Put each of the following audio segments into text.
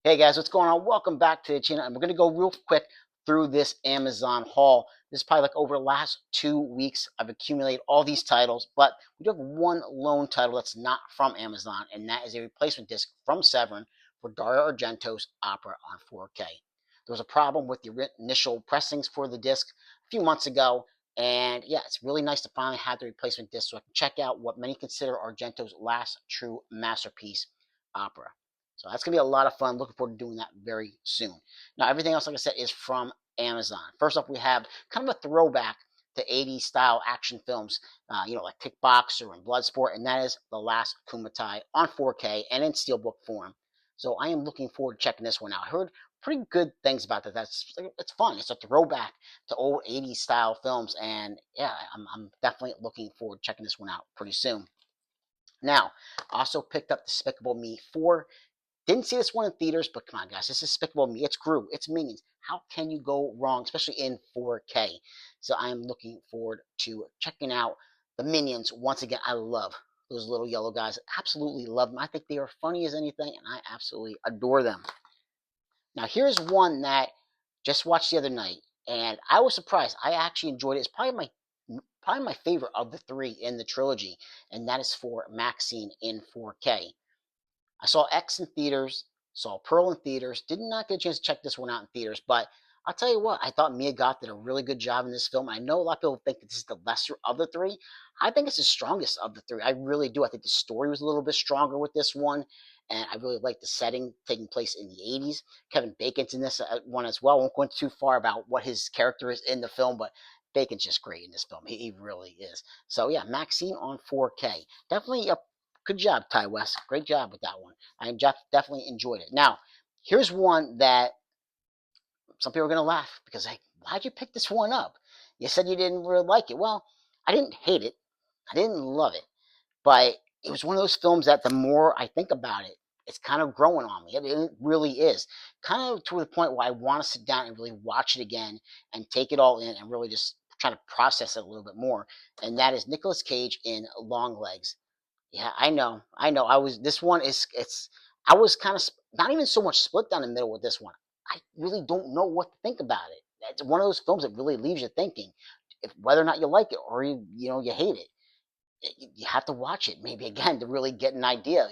Hey guys, what's going on? Welcome back to the channel, and we're going to go real quick through this Amazon haul. This is probably like over the last 2 weeks. I've accumulated all these titles, but we do have one lone title that's not from Amazon, and that is a replacement disc from Severin for Dario Argento's opera on 4K. There was a problem with the initial pressings for the disc a few months ago, and yeah, it's really nice to finally have the replacement disc so I can check out what many consider Argento's last true masterpiece, opera. So that's going to be a lot of fun. Looking forward to doing that very soon. Now, everything else, like I said, is from Amazon. First up, we have kind of a throwback to 80s style action films, like Kickboxer and Bloodsport, and that is The Last Kuma Tai on 4K and in steelbook form. So I am looking forward to checking this one out. I heard pretty good things about that. It's fun. It's a throwback to old 80s style films, and yeah, I'm definitely looking forward to checking this one out pretty soon. Now, I also picked up Despicable Me 4. Didn't see this one in theaters, but come on, guys, this is Despicable Me. It's Gru. It's Minions. How can you go wrong, especially in 4K? So I am looking forward to checking out the Minions. Once again, I love those little yellow guys. Absolutely love them. I think they are funny as anything, and I absolutely adore them. Now, here's one that just watched the other night, and I was surprised. I actually enjoyed it. It's probably my favorite of the three in the trilogy, and that is for Maxine in 4K. I saw X in theaters, saw Pearl in theaters. Did not get a chance to check this one out in theaters, but I'll tell you what, I thought Mia Goth did a really good job in this film. I know a lot of people think this is the lesser of the three. I think it's the strongest of the three. I really do. I think the story was a little bit stronger with this one, and I really like the setting taking place in the 80s. Kevin Bacon's in this one as well. I won't go into too far about what his character is in the film, but Bacon's just great in this film. He really is. So yeah, Maxine on 4K. Definitely a good job, Ty West. Great job with that one. I definitely enjoyed it. Now, here's one that some people are going to laugh because, hey, why'd you pick this one up? You said you didn't really like it. Well, I didn't hate it. I didn't love it. But it was one of those films that the more I think about it, it's kind of growing on me. It really is. Kind of to the point where I want to sit down and really watch it again and take it all in and really just try to process it a little bit more. And that is Nicolas Cage in Long Legs. Yeah, I know. I know. This one is it's I was kind of not even so much split down the middle with this one. I really don't know what to think about it. It's one of those films that really leaves you thinking if whether or not you like it or you hate it. You have to watch it maybe again to really get an idea,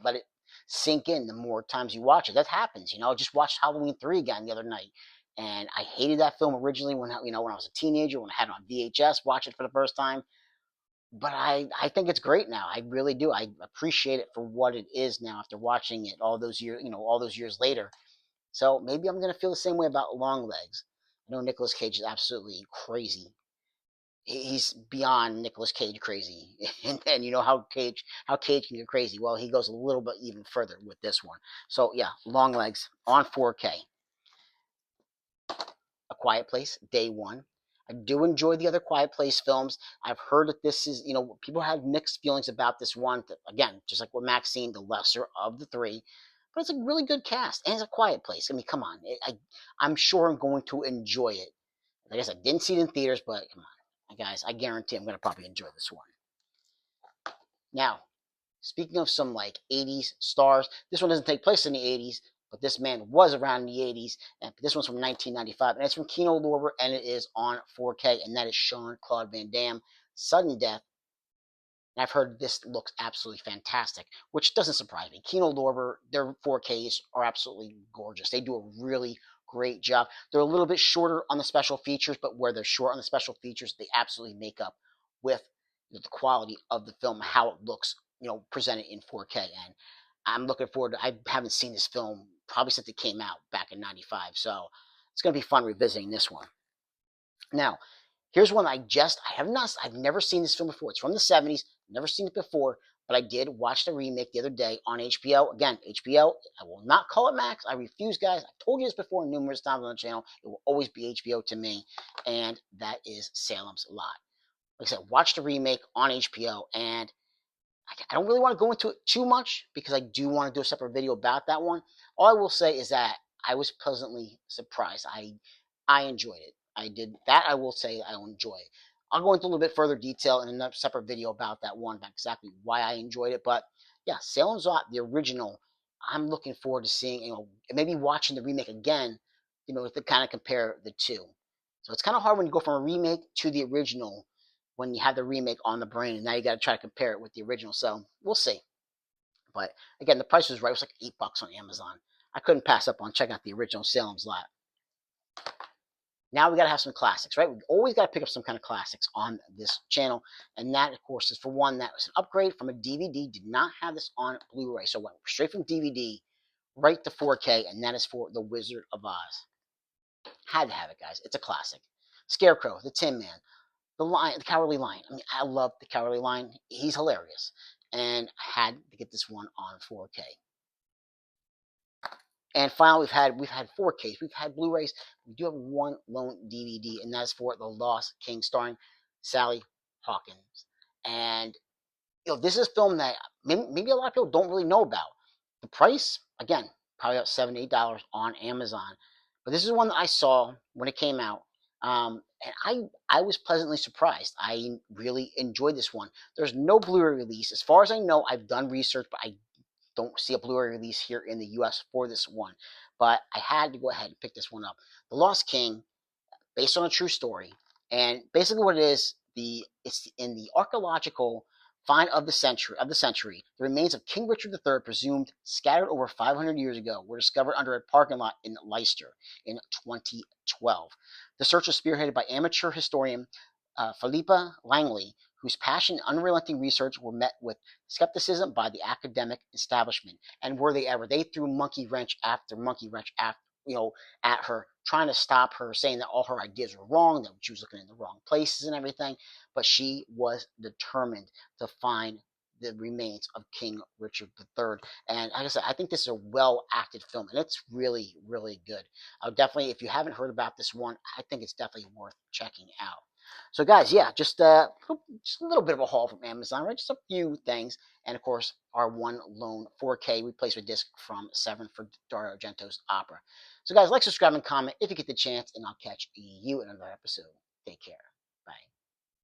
let it sink in the more times you watch it. That happens, I just watched Halloween 3 again the other night, and I hated that film originally when I was a teenager, when I had it on VHS, watch it for the first time, but I think it's great now. I really do. I appreciate it for what it is now after watching it all those years later. So maybe I'm gonna feel the same way about Long Legs. I know Nicolas Cage is absolutely crazy. He's beyond Nicolas Cage crazy, and you know how Cage can get crazy. Well, he goes a little bit even further with this one. So yeah, Long Legs on 4K. A Quiet Place, day one. I do enjoy the other Quiet Place films. I've heard that this is, people have mixed feelings about this one. Again, just like with Maxine, the lesser of the three, but it's a really good cast and it's a Quiet Place. I mean, come on, I'm sure I'm going to enjoy it. Like I said, I didn't see it in theaters, but come on, guys, I guarantee I'm going to probably enjoy this one. Now, speaking of some like 80s stars, this one doesn't take place in the 80s, but this man was around in the 80s, and this one's from 1995, and it's from Kino Lorber, and it is on 4K, and that is Jean Claude Van Damme, Sudden Death. And I've heard this looks absolutely fantastic, which doesn't surprise me. Kino Lorber, their 4Ks are absolutely gorgeous. They do a really great job. They're a little bit shorter on the special features, but where they're short on the special features, they absolutely make up with the quality of the film, how it looks, presented in 4K. And I'm looking forward to. I haven't seen this film probably since it came out back in '95, so it's going to be fun revisiting this one. Now, here's one I've never seen this film before. It's from the '70s, never seen it before, but I did watch the remake the other day on HBO. Again, HBO. I will not call it Max. I refuse, guys. I've told you this before numerous times on the channel. It will always be HBO to me, and that is Salem's Lot. Like I said, watch the remake on HBO, and I don't really want to go into it too much because I do want to do a separate video about that one. All I will say is that I was pleasantly surprised. I enjoyed it. I did that. I will say I will enjoy it. I'll go into a little bit further detail in another separate video about that one, about exactly why I enjoyed it. But yeah, Salem's Lot, the original, I'm looking forward to seeing, maybe watching the remake again, to kind of compare the two. So it's kind of hard when you go from a remake to the original when you have the remake on the brain, and now you got to try to compare it with the original. So we'll see. But again, the price was right. It was like $8 on Amazon. I couldn't pass up on checking out the original Salem's Lot. Now we got to have some classics, right? We always got to pick up some kind of classics on this channel. And that, of course, is for one that was an upgrade from a DVD. Did not have this on Blu-ray. So went straight from DVD right to 4K. And that is for The Wizard of Oz. Had to have it, guys. It's a classic. Scarecrow, the Tin Man, the Lion, the Cowardly Lion. I mean, I love the Cowardly Lion. He's hilarious. And I had to get this one on 4K. And finally, we've had 4Ks, we've had Blu-rays. We do have one lone DVD, and that's for The Lost King, starring Sally Hawkins. And this is a film that maybe a lot of people don't really know about. The price, again, probably about $7, $8 on Amazon. But this is one that I saw when it came out, and I was pleasantly surprised. I really enjoyed this one. There's no Blu-ray release, as far as I know. I've done research, but I don't see a Blu-ray release here in the U.S. for this one, but I had to go ahead and pick this one up. The Lost King, based on a true story, and basically what it is, it's in the archaeological find of the century. The remains of King Richard III, presumed scattered over 500 years ago, were discovered under a parking lot in Leicester in 2012. The search was spearheaded by amateur historian Philippa Langley, whose passion and unrelenting research were met with skepticism by the academic establishment. And were they ever? They threw monkey wrench after monkey wrench after, at her, trying to stop her, saying that all her ideas were wrong, that she was looking in the wrong places and everything. But she was determined to find the remains of King Richard III. And like I said, I think this is a well acted film, and it's really, really good. I would definitely, if you haven't heard about this one, I think it's definitely worth checking out. So, guys, yeah, just a little bit of a haul from Amazon, right? Just a few things, and of course, our one lone 4K replacement disc from Seven for Dario Argento's opera. So, guys, like, subscribe, and comment if you get the chance, and I'll catch you in another episode. Take care. Bye.